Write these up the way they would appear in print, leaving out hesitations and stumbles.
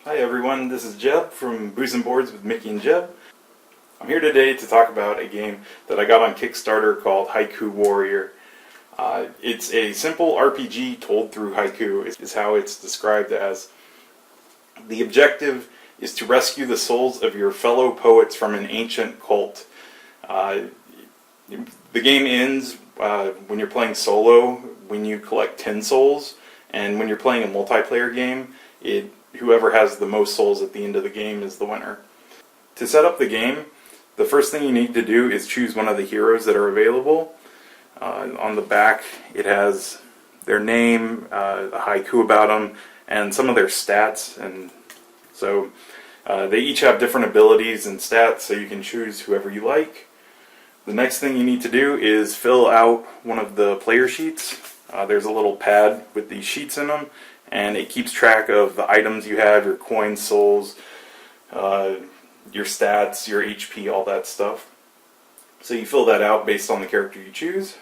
Hi everyone, this is Jeb from Booze and Boards with Mickey and Jeb. I'm here today to talk about a game that I got on Kickstarter called Haiku Warrior. It's a simple RPG told through haiku, is how it's described as. The objective is to rescue the souls of your fellow poets from an ancient cult. The game ends when you're playing solo, when you collect 10 souls, and when you're playing a multiplayer game, whoever has the most souls at the end of the game is the winner. To set up the game, the first thing you need to do is choose one of the heroes that are available. On the back, it has their name, a haiku about them, and some of their stats. And so they each have different abilities and stats, so you can choose whoever you like. The next thing you need to do is fill out one of the player sheets. There's a little pad with these sheets in them, and it keeps track of the items you have, your coins, souls, your stats, your HP, all that stuff. So you fill that out based on the character you choose.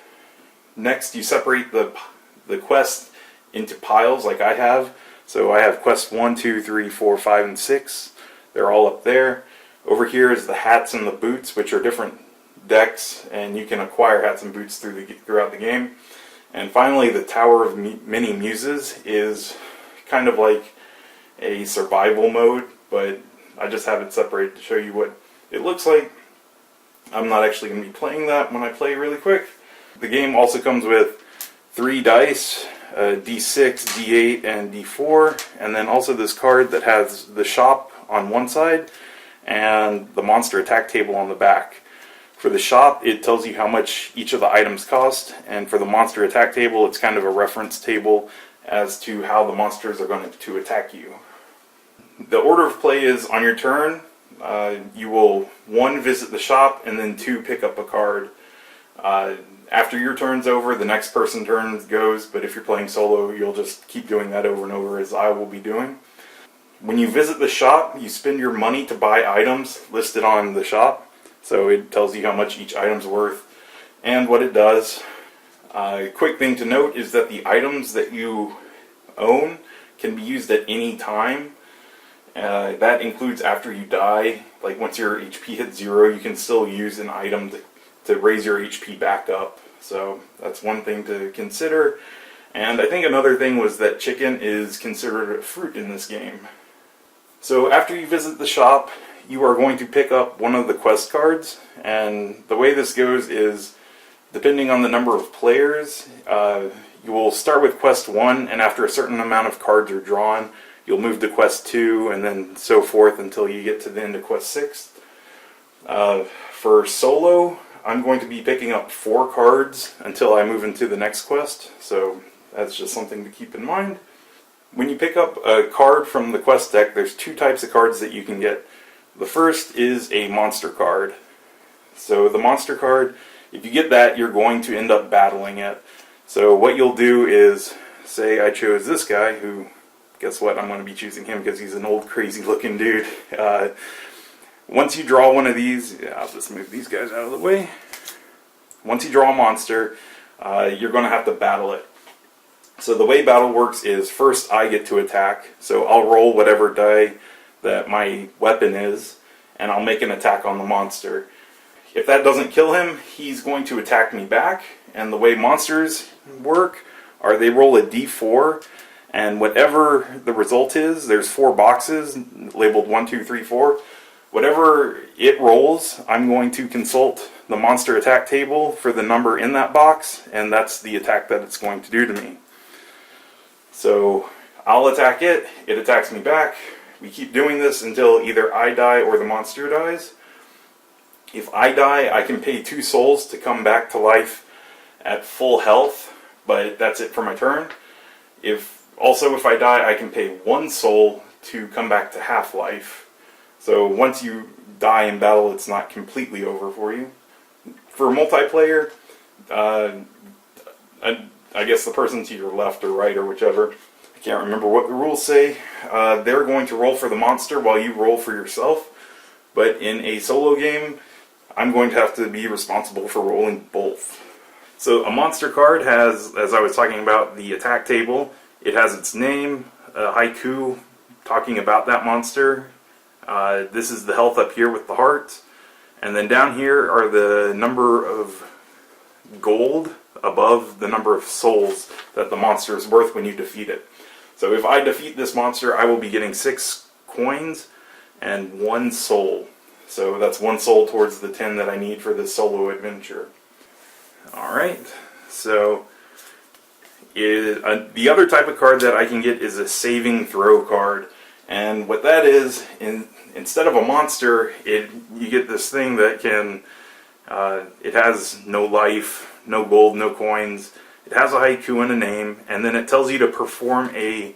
Next, you separate the quest into piles like I have. So I have quest 1, 2, 3, 4, 5, and 6. They're all up there. Over here is the hats and the boots, which are different decks, and you can acquire hats and boots throughout the game. And finally, the Tower of Many Muses is kind of like a survival mode, but I just have it separated to show you what it looks like. I'm not actually going to be playing that when I play really quick. The game also comes with 3 dice, D6, D8, and D4, and then also this card that has the shop on one side and the monster attack table on the back. For the shop, it tells you how much each of the items cost, and for the monster attack table, it's kind of a reference table as to how the monsters are going to attack you. The order of play is on your turn, you will 1 visit the shop, and then 2 pick up a card. After your turn's over, the next person's turn goes, but if you're playing solo, you'll just keep doing that over and over, as I will be doing. When you visit the shop, you spend your money to buy items listed on the shop. So it tells you how much each item's worth and what it does. Quick thing to note is that the items that you own can be used at any time. That includes after you die. Like once your HP hits 0, you can still use an item to raise your HP back up. So that's one thing to consider. And I think another thing was that chicken is considered a fruit in this game. So after you visit the shop, you are going to pick up one of the quest cards, and the way this goes is, depending on the number of players, you will start with quest 1, and after a certain amount of cards are drawn, you'll move to quest 2, and then so forth until you get to the end of quest 6. For solo, I'm going to be picking up 4 cards until I move into the next quest, so that's just something to keep in mind. When you pick up a card from the quest deck, there's 2 types of cards that you can get. The first is a monster card. So the monster card, if you get that, you're going to end up battling it. So what you'll do is, say I chose this guy, who, guess what, I'm going to be choosing him because he's an old crazy looking dude. Once you draw one of these, I'll just move these guys out of the way. Once you draw a monster, you're going to have to battle it. So the way battle works is, first I get to attack. So I'll roll whatever die that my weapon is, and I'll make an attack on the monster. If that doesn't kill him, he's going to attack me back, and the way monsters work are they roll a d4, and whatever the result is, there's 4 boxes labeled 1, 2, 3, 4. Whatever it rolls, I'm going to consult the monster attack table for the number in that box, and that's the attack that it's going to do to me. So I'll attack it, it attacks me back. We keep doing this until either I die or the monster dies. If I die, I can pay 2 souls to come back to life at full health, but that's it for my turn. If I die, I can pay 1 soul to come back to half life. So once you die in battle, it's not completely over for you. For multiplayer, I guess the person to your left or right or whichever, I can't remember what the rules say, they're going to roll for the monster while you roll for yourself. But in a solo game, I'm going to have to be responsible for rolling both. So a monster card has, as I was talking about, the attack table. It has its name, a haiku talking about that monster. This is the health up here with the heart. And then down here are the number of gold above the number of souls that the monster is worth when you defeat it. So if I defeat this monster, I will be getting 6 coins and 1 soul. So that's 1 soul towards the 10 that I need for this solo adventure. Alright, so the other type of card that I can get is a saving throw card. And what that is, instead of a monster, you get this thing that can, it has no life, no gold, no coins. It has a haiku and a name, and then it tells you to perform a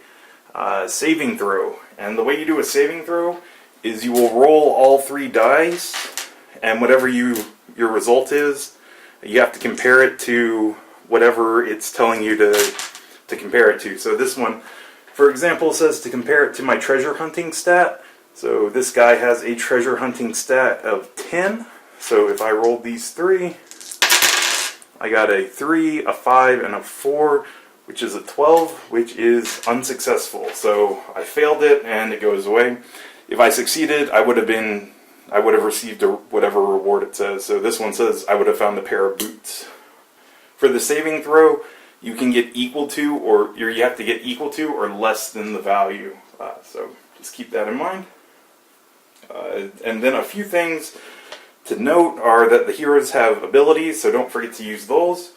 saving throw. And the way you do a saving throw is you will roll all 3 dice, and whatever your result is, you have to compare it to whatever it's telling you to compare it to. So this one, for example, says to compare it to my treasure hunting stat. So this guy has a treasure hunting stat of 10. So if I rolled these 3, I got a 3, a 5, and a 4, which is a 12, which is unsuccessful. So I failed it, and it goes away. If I succeeded, I would have received whatever reward it says. So this one says I would have found a pair of boots. For the saving throw, you can get equal to, or you have to get equal to or less than the value. So just keep that in mind. And then a few things to note are that the heroes have abilities, so don't forget to use those.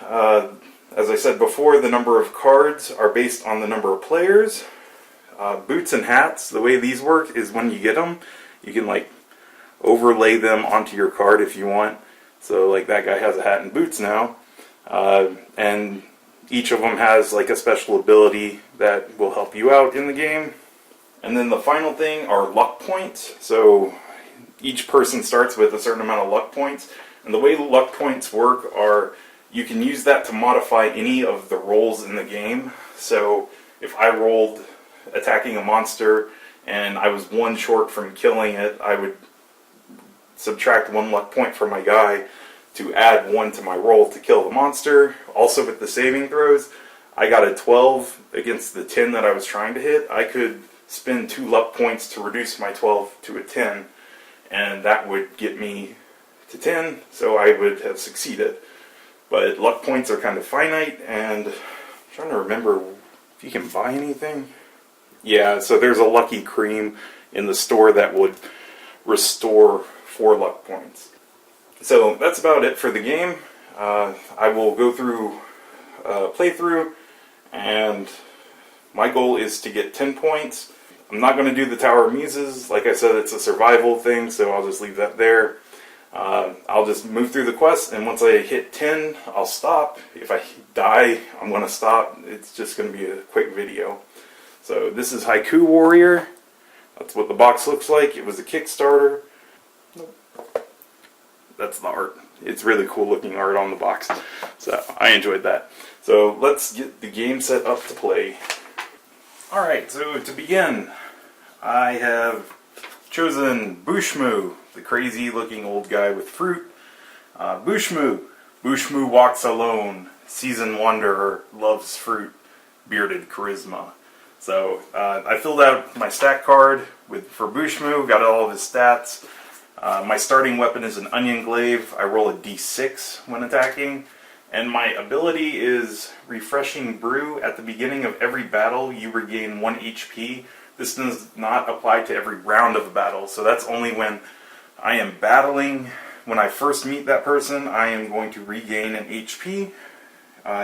As I said before, the number of cards are based on the number of players. Boots and hats, the way these work is when you get them, you can like overlay them onto your card if you want. So like that guy has a hat and boots now. And each of them has like a special ability that will help you out in the game. And then the final thing are luck points. So each person starts with a certain amount of luck points. And the way luck points work are you can use that to modify any of the rolls in the game. So if I rolled attacking a monster and I was 1 short from killing it, I would subtract 1 luck point from my guy to add 1 to my roll to kill the monster. Also with the saving throws, I got a 12 against the 10 that I was trying to hit. I could spend 2 luck points to reduce my 12 to a 10, and that would get me to 10, so I would have succeeded. But luck points are kind of finite, and I'm trying to remember if you can buy anything. Yeah, so there's a lucky cream in the store that would restore 4 luck points. So that's about it for the game. I will go through a playthrough, and my goal is to get 10 points. I'm not going to do the Tower of Muses. Like I said, it's a survival thing, so I'll just leave that there. I'll just move through the quest, and once I hit 10, I'll stop. If I die, I'm going to stop. It's just going to be a quick video. So this is Haiku Warrior. That's what the box looks like. It was a Kickstarter. That's the art. It's really cool looking art on the box. So I enjoyed that. So let's get the game set up to play. Alright, so to begin, I have chosen Bushmoo, the crazy looking old guy with fruit. Bushmoo. Bushmoo walks alone. Seasoned wanderer, loves fruit. Bearded charisma. So I filled out my stat card for Bushmoo, got all of his stats. My starting weapon is an onion glaive. I roll a d6 when attacking. And my ability is Refreshing Brew. At the beginning of every battle, you regain 1 HP. This does not apply to every round of a battle, so that's only when I am battling. When I first meet that person, I am going to regain an HP.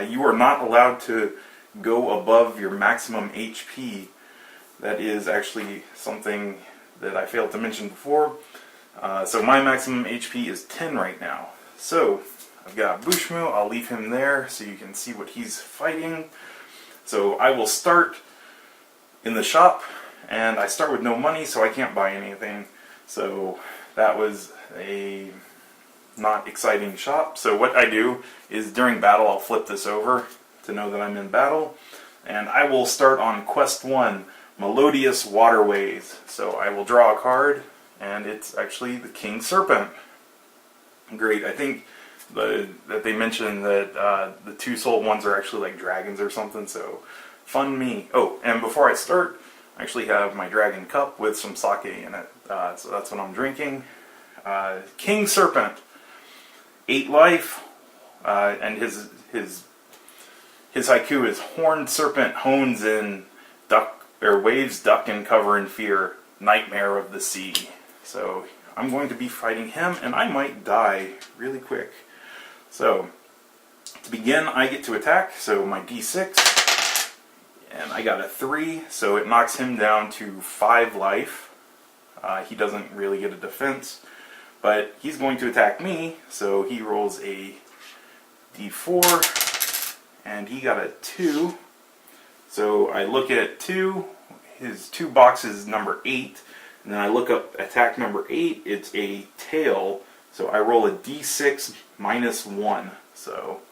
You are not allowed to go above your maximum HP. That is actually something that I failed to mention before. So my maximum HP is 10 right now. So I've got Bushmoo. I'll leave him there so you can see what he's fighting. So I will start in the shop, and I start with no money, so I can't buy anything. So that was a not exciting shop. So what I do is during battle I'll flip this over to know that I'm in battle. And I will start on Quest 1, Melodious Waterways. So I will draw a card, and it's actually the King Serpent. Great. I think that they mentioned that the 2 soul ones are actually like dragons or something, so fun me. Oh, and before I start, I actually have my dragon cup with some sake in it, so that's what I'm drinking. King Serpent, 8 life, and his haiku is Horned Serpent hones in, duck or waves duck and cover in fear, nightmare of the sea. So I'm going to be fighting him, and I might die really quick. So to begin, I get to attack. So my D6, and I got a 3, so it knocks him down to 5 life. He doesn't really get a defense, but he's going to attack me. So he rolls a D4, and he got a 2. So I look at 2. His 2 box is number 8. And then I look up attack number 8. It's a tail. So I roll a D6 minus 1. So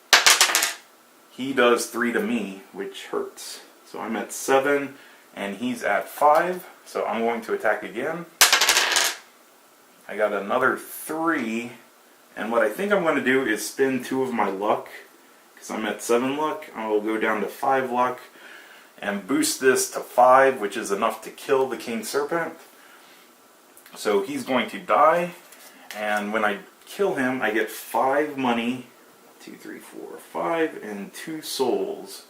he does 3 to me, which hurts. So I'm at 7, and he's at 5. So I'm going to attack again. I got another 3. And what I think I'm going to do is spin 2 of my luck. Because I'm at 7 luck. I will go down to 5 luck and boost this to 5, which is enough to kill the King Serpent. So he's going to die, and when I kill him, I get 5 money, 2, 3, 4, 5, and 2 souls.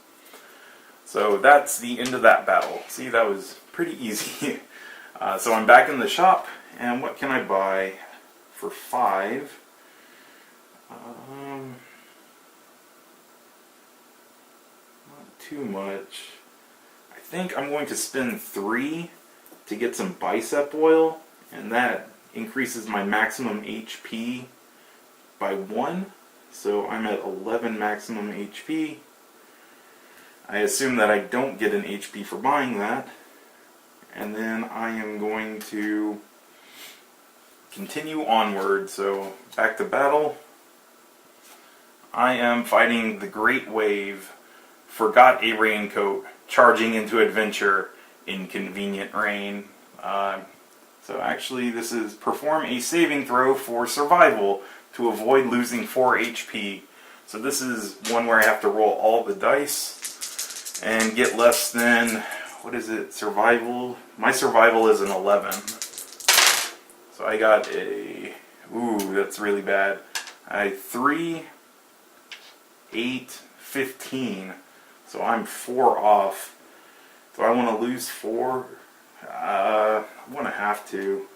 So that's the end of that battle. See, that was pretty easy. So I'm back in the shop, and what can I buy for 5? Not too much. I think I'm going to spend 3 to get some bicep oil, and that increases my maximum HP by 1. So I'm at 11 maximum HP. I assume that I don't get an HP for buying that. And then I am going to continue onward. So back to battle. I am fighting the Great Wave. Forgot a raincoat. Charging into adventure. Inconvenient rain. So actually this is perform a saving throw for survival to avoid losing 4 HP. So this is one where I have to roll all the dice and get less than, what is it, survival? My survival is an 11. So I got a, ooh, that's really bad. I 3, 8, 15. So I'm 4 off. Do I want to lose 4? I'm going to have to.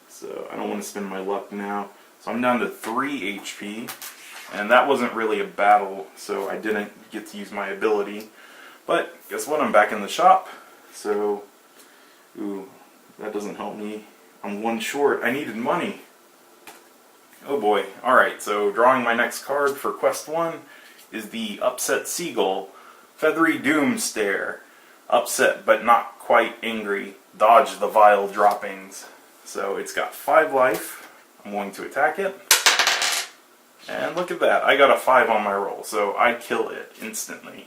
So I don't want to spend my luck now. So I'm down to 3 HP. And that wasn't really a battle, so I didn't get to use my ability. But guess what? I'm back in the shop. So, ooh, that doesn't help me. I'm 1 short. I needed money. Oh boy. Alright, so drawing my next card for Quest 1 is the Upset Seagull. Feathery Doom Stare. Upset but not quite angry. Dodge the vile droppings. So it's got 5 life. I'm going to attack it. And look at that. I got a 5 on my roll. So I kill it instantly.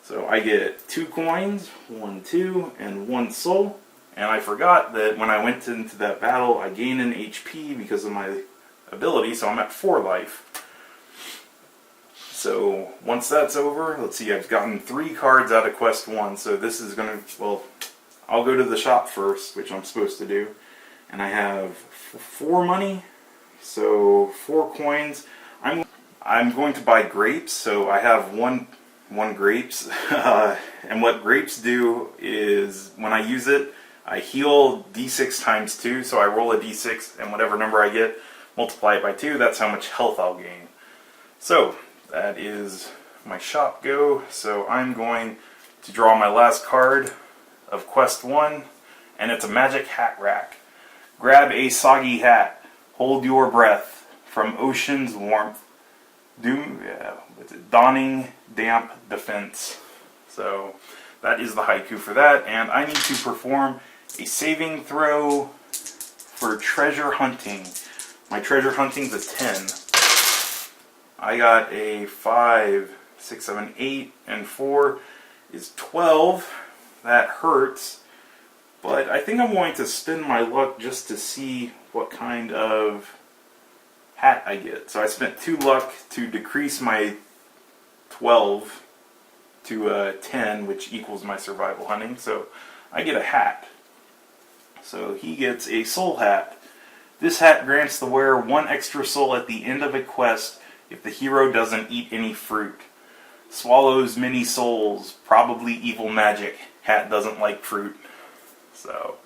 So I get 2 coins, 1, 2, and 1 soul. And I forgot that when I went into that battle, I gained an HP because of my ability. So I'm at 4 life. So once that's over, let's see, I've gotten 3 cards out of Quest 1, so this is going to, well, I'll go to the shop first, which I'm supposed to do, and I have 4 money, so 4 coins. I'm going to buy grapes, so I have one grapes, and what grapes do is, when I use it, I heal D6 times 2, so I roll a D6, and whatever number I get, multiply it by 2, that's how much health I'll gain. So that is my shop go. So I'm going to draw my last card of Quest 1, and it's a magic hat rack. Grab a soggy hat, hold your breath from ocean's warmth, dawning damp defense. So that is the haiku for that, and I need to perform a saving throw for treasure hunting. My treasure hunting's a 10. I got a 5, 6, 7, 8, and 4 is 12. That hurts. But I think I'm going to spin my luck just to see what kind of hat I get. So I spent 2 luck to decrease my 12 to 10, which equals my survival hunting. So I get a hat. So he gets a soul hat. This hat grants the wearer 1 extra soul at the end of a quest if the hero doesn't eat any fruit. Swallows many souls, probably evil magic. Hat doesn't like fruit. So,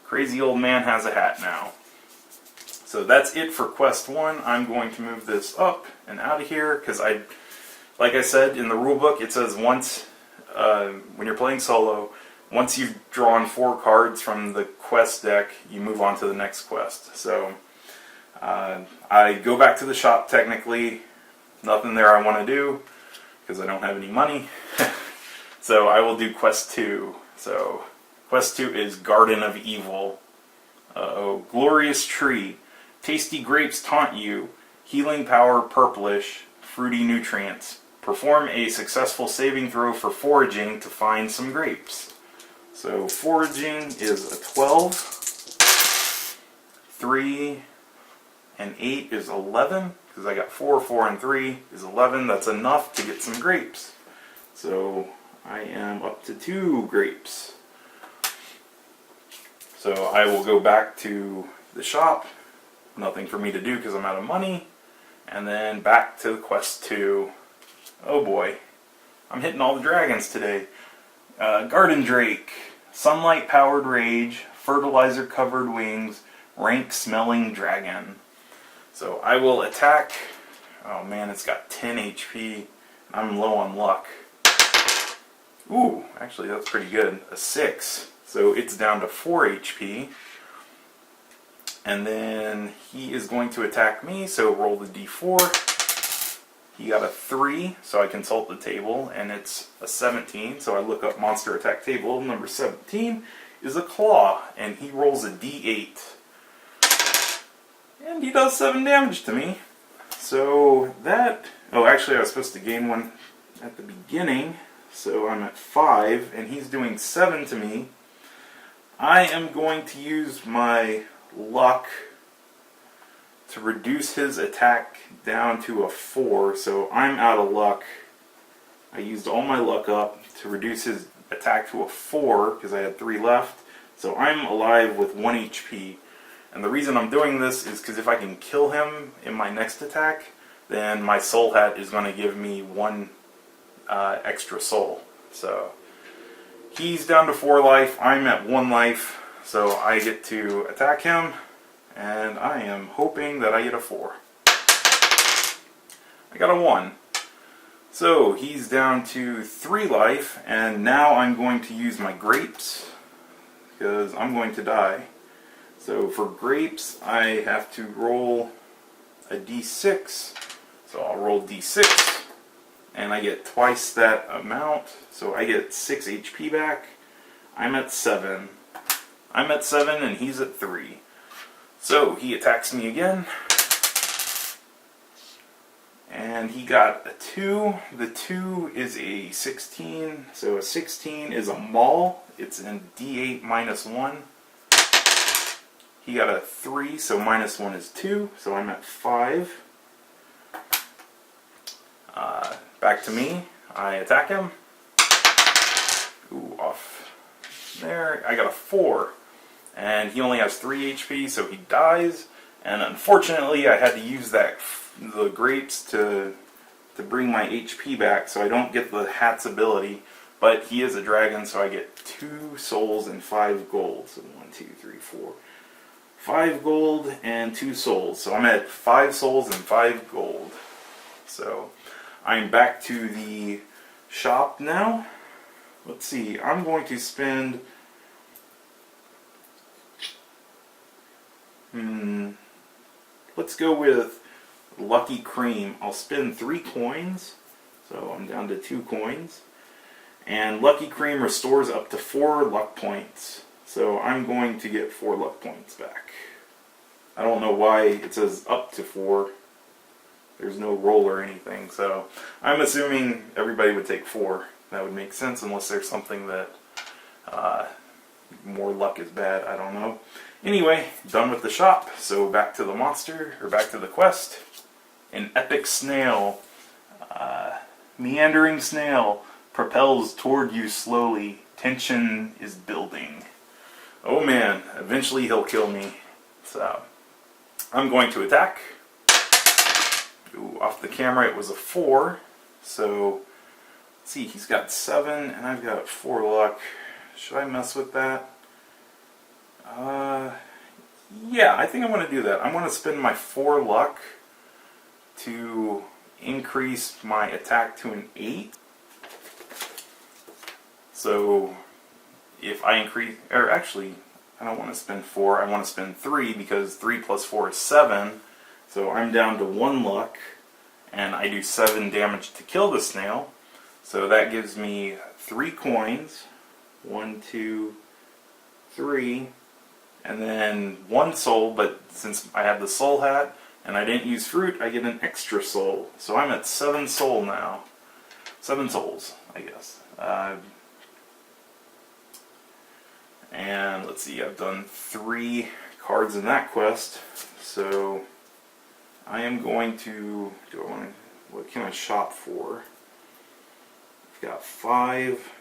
crazy old man has a hat now. So that's it for quest 1. I'm going to move this up and out of here because like I said in the rulebook, it says once, when you're playing solo, once you've drawn 4 cards from the quest deck, you move on to the next quest. So I go back to the shop technically. Nothing there I want to do because I don't have any money. So I will do quest 2. So quest 2 is Garden of Evil. Glorious tree. Tasty grapes taunt you. Healing power purplish. Fruity nutrients. Perform a successful saving throw for foraging to find some grapes. So foraging is a 12. 3 and 8 is 11. Because I got 4, 4, and 3 is 11. That's enough to get some grapes. So I am up to 2 grapes. So I will go back to the shop. Nothing for me to do because I'm out of money. And then back to quest 2. Oh boy. I'm hitting all the dragons today. Garden Drake. Sunlight powered rage. Fertilizer covered wings. Rank smelling dragon. So I will attack. Oh man, it's got 10 HP. I'm low on luck. Ooh, actually that's pretty good. A 6. So it's down to 4 HP. And then he is going to attack me, so roll the d4. He got a 3, so I consult the table, and it's a 17. So I look up monster attack table. Number 17 is a claw, and he rolls a d8. And he does 7 damage to me. So that... Oh, actually I was supposed to gain 1 at the beginning. So I'm at 5, and he's doing 7 to me. I am going to use my luck to reduce his attack down to a 4. So I'm out of luck. I used all my luck up to reduce his attack to a 4 because I had 3 left. So I'm alive with 1 HP. And the reason I'm doing this is because if I can kill him in my next attack, then my soul hat is going to give me 1 extra soul. So he's down to 4 life, I'm at 1 life, so I get to attack him, and I am hoping that I get a 4. I got a 1. So he's down to 3 life, and now I'm going to use my grapes, because I'm going to die. So for grapes, I have to roll a d6, so I'll roll d6. And I get twice that amount, so I get 6 HP back. I'm at 7. I'm at 7 and he's at 3. So he attacks me again. And he got a 2. The 2 is a 16. So a 16 is a maul. It's in D8 minus 1. He got a 3, so minus 1 is 2. So I'm at 5. Back to me. I attack him. Ooh, off there. I got a 4. And he only has 3 HP, so he dies. And unfortunately, I had to use the grapes to bring my HP back, so I don't get the hat's ability. But he is a dragon, so I get 2 souls and 5 gold. So 1, 2, 3, 4. 5 gold and 2 souls. So I'm at 5 souls and 5 gold. So I'm back to the shop now. Let's see, I'm going to spend... let's go with Lucky Cream. I'll spend 3 coins, so I'm down to 2 coins. And Lucky Cream restores up to 4 luck points. So I'm going to get 4 luck points back. I don't know why it says up to 4. There's no roll or anything, so I'm assuming everybody would take 4. That would make sense unless there's something that more luck is bad. I don't know. Anyway, done with the shop, so back to the monster, or back to the quest. An epic snail. Meandering snail. propels toward you slowly. Tension is building. Oh man, eventually he'll kill me. So, I'm going to attack. Ooh, off the camera it was a 4. So, let's see, he's got 7 and I've got 4 luck. Should I mess with that? Yeah, I think I'm going to do that. I'm going to spend my 4 luck to increase my attack to an 8. So, if I increase, or actually, I don't want to spend 4, I want to spend 3 because 3 plus 4 is 7. So I'm down to 1 luck, and I do 7 damage to kill the snail. So that gives me 3 coins. 1, 2, 3. And then 1 soul, but since I have the soul hat and I didn't use fruit, I get an extra soul. So I'm at 7 soul now. 7 souls, I guess. And let's see, I've done 3 cards in that quest. So I am going to, what can I shop for? I've got 5.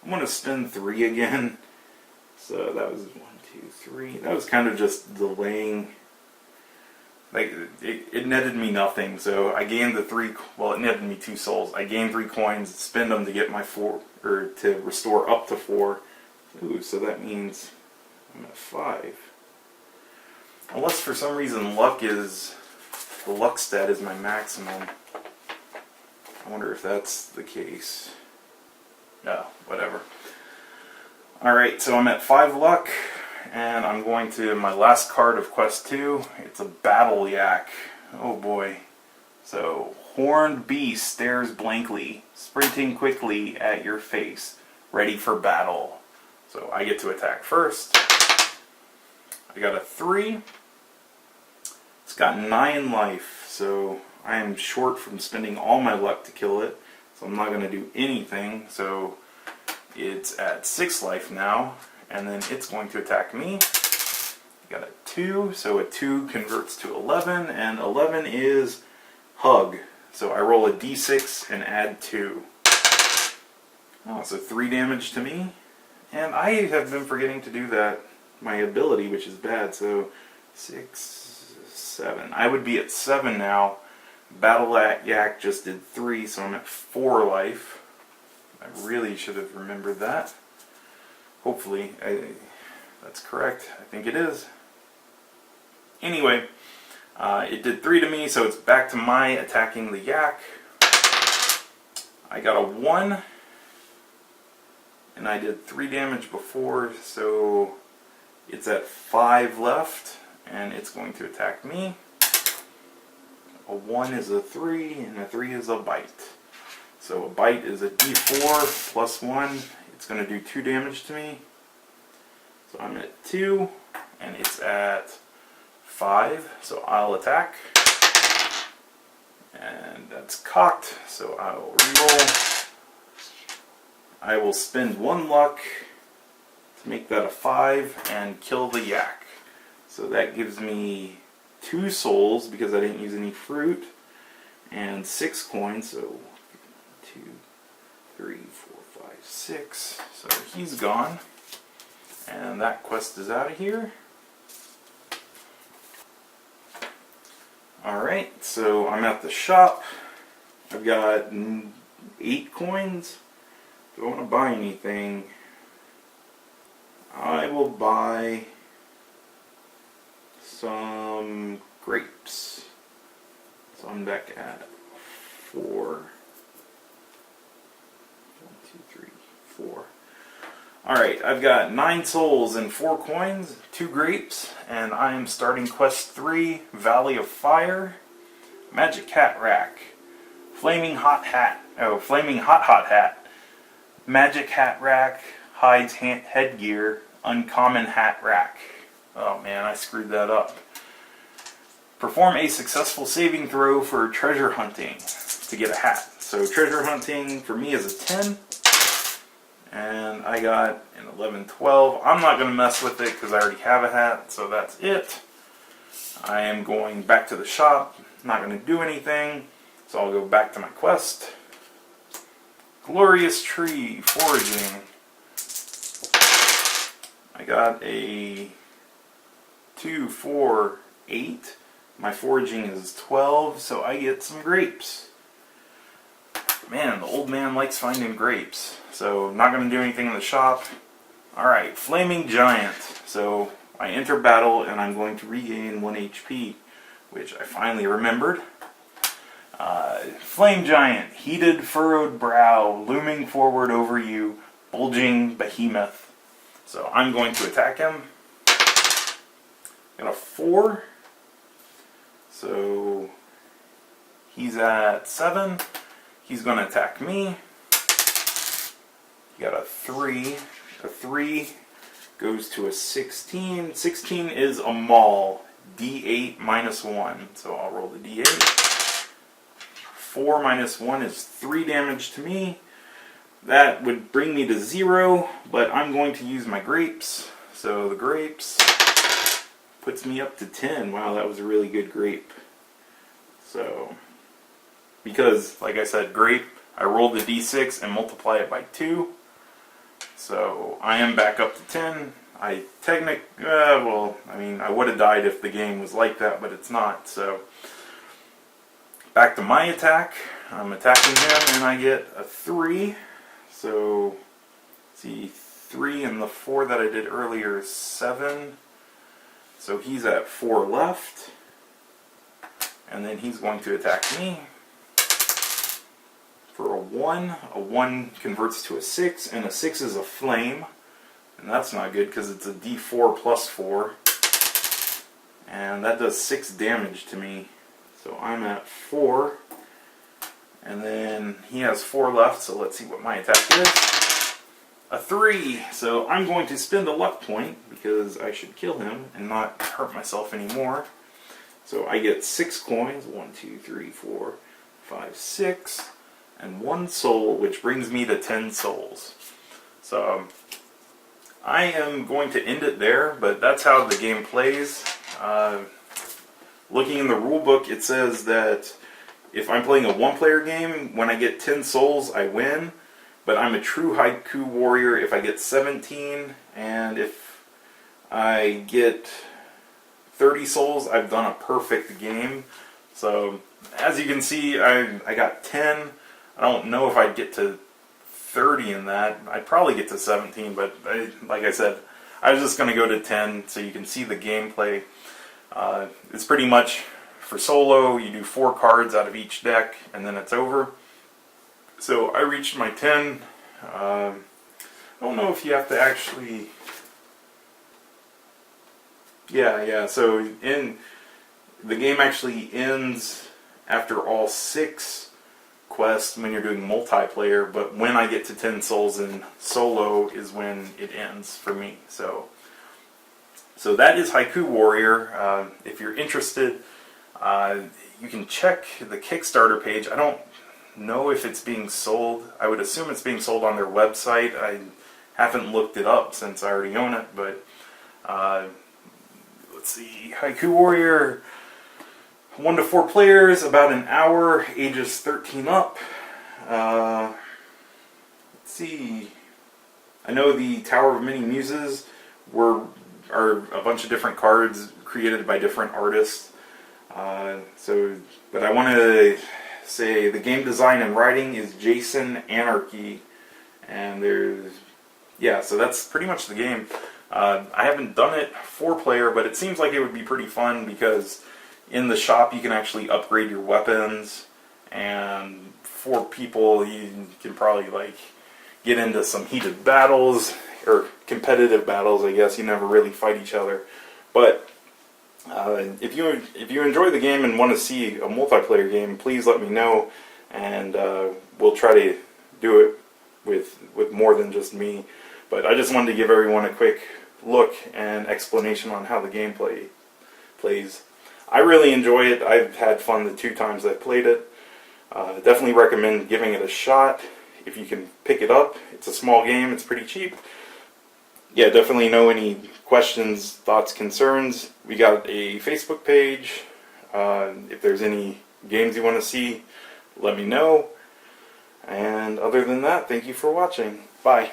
I'm going to spend 3 again. So that was 1, 2, 3. That was kind of just delaying. Like, it netted me nothing. So I gained the 3, well, it netted me 2 souls. I gained 3 coins, spend them to get my 4, or to restore up to 4. Ooh, so that means I'm at 5. Unless for some reason the luck stat is my maximum. I wonder if that's the case. No, whatever. Alright, so I'm at 5 luck, and I'm going to my last card of Quest 2. It's a Battle Yak. Oh boy. So, horned beast stares blankly, sprinting quickly at your face, ready for battle. So I get to attack first. I got a 3. It's got 9 life, so I am short from spending all my luck to kill it. So I'm not going to do anything. So it's at 6 life now, and then it's going to attack me. Got a 2, so a 2 converts to 11, and 11 is Hug. So I roll a d6 and add 2. Oh, so 3 damage to me. And I have been forgetting to do that, my ability, which is bad, so 6, 7. I would be at 7 now. Battle Yak just did 3, so I'm at 4 life. I really should have remembered that. Hopefully, that's correct. I think it is. Anyway, it did 3 to me, so it's back to my attacking the yak. I got a 1. And I did 3 damage before, so it's at 5 left, and it's going to attack me. A 1 is a 3, and a 3 is a bite. So a bite is a d4 plus 1. It's going to do 2 damage to me. So I'm at 2, and it's at 5, so I'll attack. And that's cocked, so I'll reroll. I will spend 1 luck to make that a 5 and kill the yak. So that gives me 2 souls because I didn't use any fruit, and 6 coins. So 2, 3, 4, 5, 6. So he's gone. And that quest is out of here. Alright, so I'm at the shop. I've got 8 coins. Do I want to buy anything? I will buy some grapes. So I'm back at 4. 1, 2, 3, 4. Alright, I've got 9 souls and 4 coins, 2 grapes, and I am starting quest 3, Valley of Fire, Magic Hat Rack, Flaming Hot Hat, Flaming Hot Hat, Magic Hat Rack, hides headgear, Uncommon Hat Rack. Oh man, I screwed that up. Perform a successful saving throw for treasure hunting to get a hat. So treasure hunting for me is a 10. And I got an 11, 12. I'm not going to mess with it because I already have a hat, so that's it. I am going back to the shop. Not going to do anything. So I'll go back to my quest. glorious tree foraging. I got a 2, 4, 8. My foraging is 12, so I get some grapes. Man, the old man likes finding grapes. So, not going to do anything in the shop. Alright, Flaming Giant. So, I enter battle and I'm going to regain 1 HP, which I finally remembered. Flame Giant, heated furrowed brow, looming forward over you, bulging behemoth. So, I'm going to attack him. Got a 4. So, he's at 7. He's going to attack me. Got a 3. A 3 goes to a 16. 16 is a maul. D8 minus 1. So I'll roll the D8. 4 minus 1 is 3 damage to me. That would bring me to 0, but I'm going to use my grapes. So the grapes puts me up to 10. Wow, that was a really good grape. So, because, like I said, grape, I rolled the D6 and multiply it by 2. So, I am back up to 10. I would have died if the game was like that, but it's not. So, back to my attack. I'm attacking him, and I get a 3. So, see, 3 and the 4 that I did earlier is 7. So, he's at 4 left. And then he's going to attack me for a 1. A 1 converts to a 6, and a 6 is a flame. And that's not good because it's a D4 plus 4. And that does 6 damage to me. So I'm at 4. And then he has 4 left, so let's see what my attack is. A 3. So I'm going to spend a luck point because I should kill him and not hurt myself anymore. So I get 6 coins. 1, 2, 3, 4, 5, 6. And 1 soul, which brings me to 10 souls. So I am going to end it there, but that's how the game plays. Looking in the rule book, it says that if I'm playing a 1-player game, when I get 10 souls, I win. But I'm a true Haiku Warrior if I get 17, and if I get 30 souls, I've done a perfect game. So, as you can see, I got 10. I don't know if I'd get to 30 in that. I'd probably get to 17, but like I said, I was just going to go to 10 so you can see the gameplay. It's pretty much, for solo, you do 4 cards out of each deck, and then it's over. So, I reached my 10. I don't know if you have to actually... Yeah, so the game actually ends after all 6 quests when you're doing multiplayer, but when I get to 10 souls in solo is when it ends for me. So that is Haiku Warrior. If you're interested, you can check the Kickstarter page. I don't know if it's being sold. I would assume it's being sold on their website. I haven't looked it up since I already own it, but let's see, Haiku Warrior, 1 to 4 players, about an hour, ages 13 up. Let's see, I know the Tower of Many Muses are a bunch of different cards created by different artists. But I want to say the game design and writing is Jason Anarchy, and so that's pretty much the game. I haven't done it 4-player, but it seems like it would be pretty fun because in the shop you can actually upgrade your weapons, and 4 people you can probably get into some heated battles, or competitive battles, I guess. You never really fight each other. But if you enjoy the game and want to see a multiplayer game, please let me know, and we'll try to do it with more than just me. But I just wanted to give everyone a quick look and explanation on how the game plays. I really enjoy it. I've had fun the 2 times I've played it. Definitely recommend giving it a shot if you can pick it up. It's a small game. It's pretty cheap. Yeah, definitely know any questions, thoughts, concerns. We got a Facebook page. If there's any games you want to see, let me know. And other than that, thank you for watching. Bye.